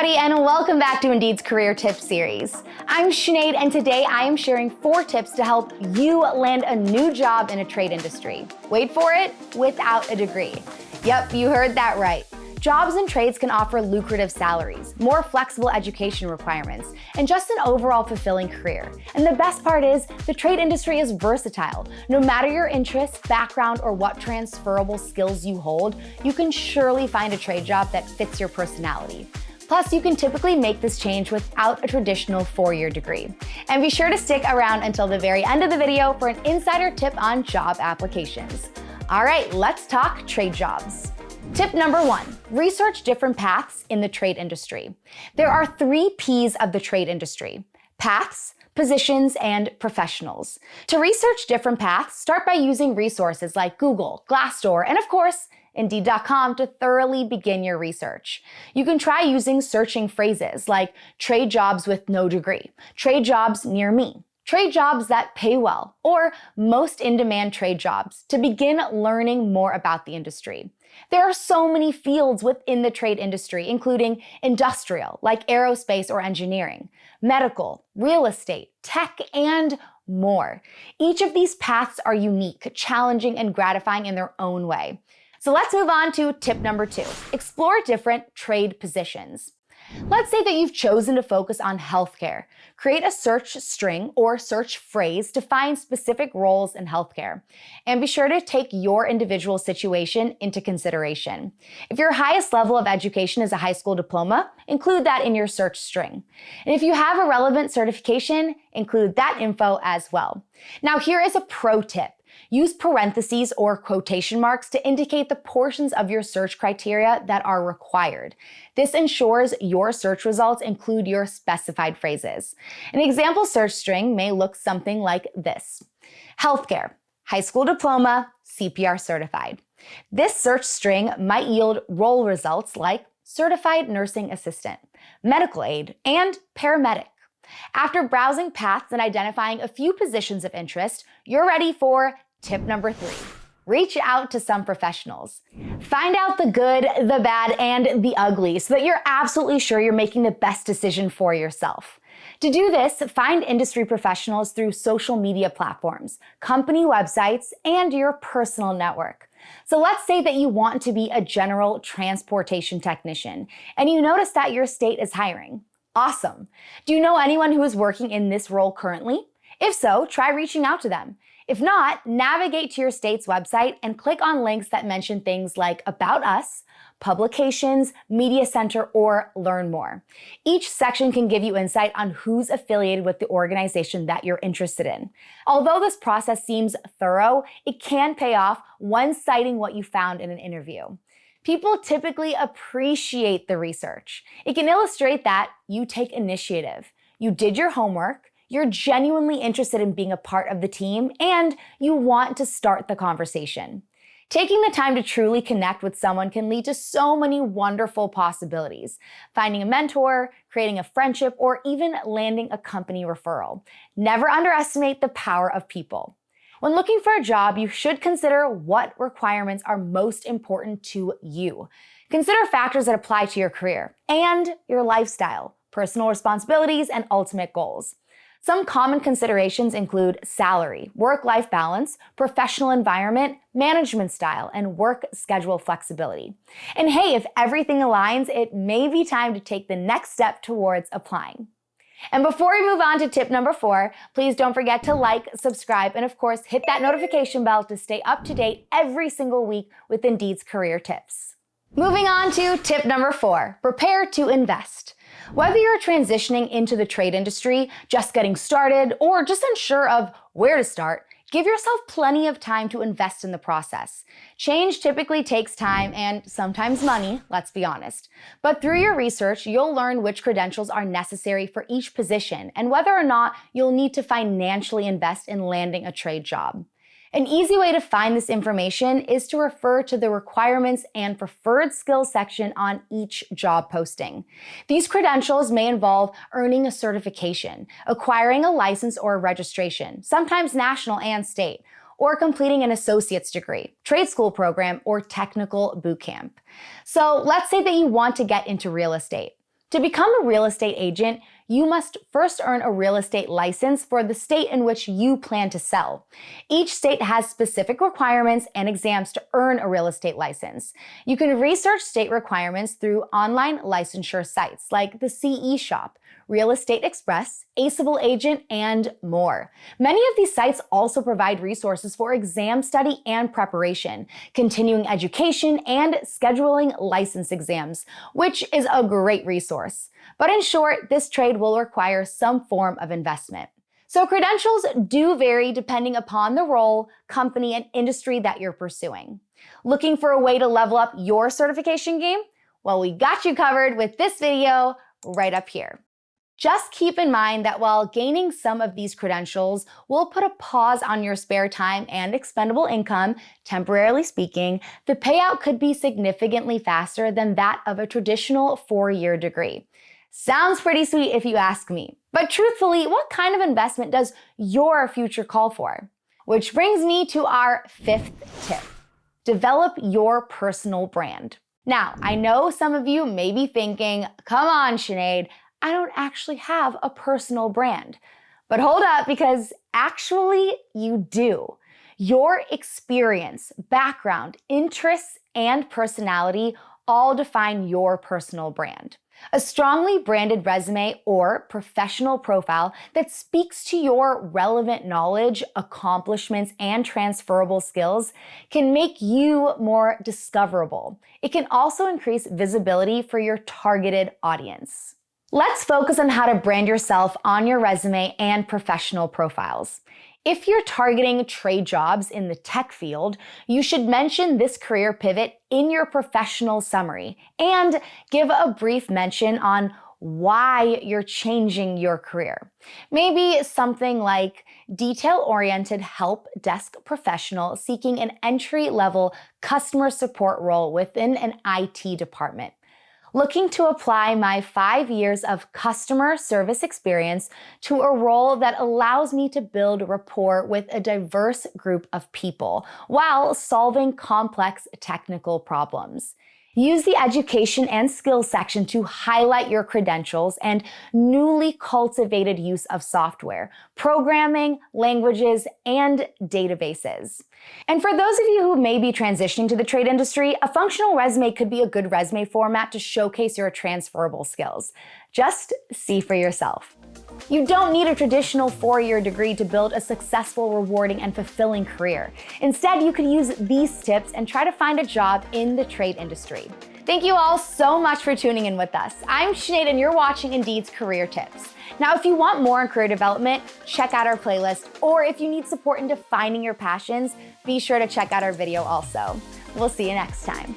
everybody, and welcome back to Indeed's Career Tips series. I'm Sinead, and today I am sharing 4 tips to help you land a new job in a trade industry. Wait for it, without a degree. Yep, you heard that right. Jobs in trades can offer lucrative salaries, more flexible education requirements, and just an overall fulfilling career. And the best part is, the trade industry is versatile. No matter your interests, background, or what transferable skills you hold, you can surely find a trade job that fits your personality. Plus, you can typically make this change without a traditional 4-year degree. And be sure to stick around until the very end of the video for an insider tip on job applications. All right, let's talk trade jobs. Tip number 1, research different paths in the trade industry. There are 3 P's of the trade industry: paths, positions, and professionals. To research different paths, start by using resources like Google, Glassdoor, and of course, Indeed.com to thoroughly begin your research. You can try using searching phrases like trade jobs with no degree, trade jobs near me, trade jobs that pay well, or most in-demand trade jobs to begin learning more about the industry. There are so many fields within the trade industry, including industrial, like aerospace or engineering, medical, real estate, tech, and more. Each of these paths are unique, challenging, and gratifying in their own way. So let's move on to tip number 2, explore different trade positions. Let's say that you've chosen to focus on healthcare. Create a search string or search phrase to find specific roles in healthcare. And be sure to take your individual situation into consideration. If your highest level of education is a high school diploma, include that in your search string. And if you have a relevant certification, include that info as well. Now, here is a pro tip. Use parentheses or quotation marks to indicate the portions of your search criteria that are required. This ensures your search results include your specified phrases. An example search string may look something like this: healthcare, high school diploma, CPR certified. This search string might yield role results like certified nursing assistant, medical aid, and paramedic. After browsing paths and identifying a few positions of interest, you're ready for tip number 3. Reach out to some professionals. Find out the good, the bad, and the ugly so that you're absolutely sure you're making the best decision for yourself. To do this, find industry professionals through social media platforms, company websites, and your personal network. So let's say that you want to be a general transportation technician, and you notice that your state is hiring. Awesome. Do you know anyone who is working in this role currently? If so, try reaching out to them. If not, navigate to your state's website and click on links that mention things like About Us, Publications, Media Center, or Learn More. Each section can give you insight on who's affiliated with the organization that you're interested in. Although this process seems thorough, it can pay off when citing what you found in an interview. People typically appreciate the research. It can illustrate that you take initiative, you did your homework, you're genuinely interested in being a part of the team, and you want to start the conversation. Taking the time to truly connect with someone can lead to so many wonderful possibilities. Finding a mentor, creating a friendship, or even landing a company referral. Never underestimate the power of people. When looking for a job, you should consider what requirements are most important to you. Consider factors that apply to your career and your lifestyle, personal responsibilities, and ultimate goals. Some common considerations include salary, work-life balance, professional environment, management style, and work schedule flexibility. And hey, if everything aligns, it may be time to take the next step towards applying. And before we move on to tip number 4, please don't forget to like, subscribe, and of course, hit that notification bell to stay up to date every single week with Indeed's career tips. Moving on to tip number 4, prepare to invest. Whether you're transitioning into the trade industry, just getting started, or just unsure of where to start, give yourself plenty of time to invest in the process. Change typically takes time and sometimes money, let's be honest. But through your research, you'll learn which credentials are necessary for each position and whether or not you'll need to financially invest in landing a trade job. An easy way to find this information is to refer to the requirements and preferred skills section on each job posting. These credentials may involve earning a certification, acquiring a license or a registration, sometimes national and state, or completing an associate's degree, trade school program, or technical boot camp. So let's say that you want to get into real estate. To become a real estate agent, you must first earn a real estate license for the state in which you plan to sell. Each state has specific requirements and exams to earn a real estate license. You can research state requirements through online licensure sites like the CE Shop, Real Estate Express, Aceable Agent, and more. Many of these sites also provide resources for exam study and preparation, continuing education, and scheduling license exams, which is a great resource. But in short, this trade will require some form of investment. So credentials do vary depending upon the role, company, and industry that you're pursuing. Looking for a way to level up your certification game? Well, we got you covered with this video right up here. Just keep in mind that while gaining some of these credentials will put a pause on your spare time and expendable income, temporarily speaking, the payout could be significantly faster than that of a traditional 4-year degree. Sounds pretty sweet if you ask me. But truthfully, what kind of investment does your future call for? Which brings me to our 5th tip. Develop your personal brand. Now, I know some of you may be thinking, come on, Sinead, I don't actually have a personal brand. But hold up, because actually you do. Your experience, background, interests, and personality all define your personal brand. A strongly branded resume or professional profile that speaks to your relevant knowledge, accomplishments, and transferable skills can make you more discoverable. It can also increase visibility for your targeted audience. Let's focus on how to brand yourself on your resume and professional profiles. If you're targeting trade jobs in the tech field, you should mention this career pivot in your professional summary and give a brief mention on why you're changing your career. Maybe something like detail-oriented help desk professional seeking an entry-level customer support role within an IT department. Looking to apply my 5 years of customer service experience to a role that allows me to build rapport with a diverse group of people while solving complex technical problems. Use the education and skills section to highlight your credentials and newly cultivated use of software, programming, languages, and databases. And for those of you who may be transitioning to the trade industry, a functional resume could be a good resume format to showcase your transferable skills. Just see for yourself. You don't need a traditional 4-year degree to build a successful, rewarding, and fulfilling career. Instead, you could use these tips and try to find a job in the trade industry. Thank you all so much for tuning in with us. I'm Sinead and you're watching Indeed's Career Tips. Now, if you want more on career development, check out our playlist, or if you need support in defining your passions, be sure to check out our video also. We'll see you next time.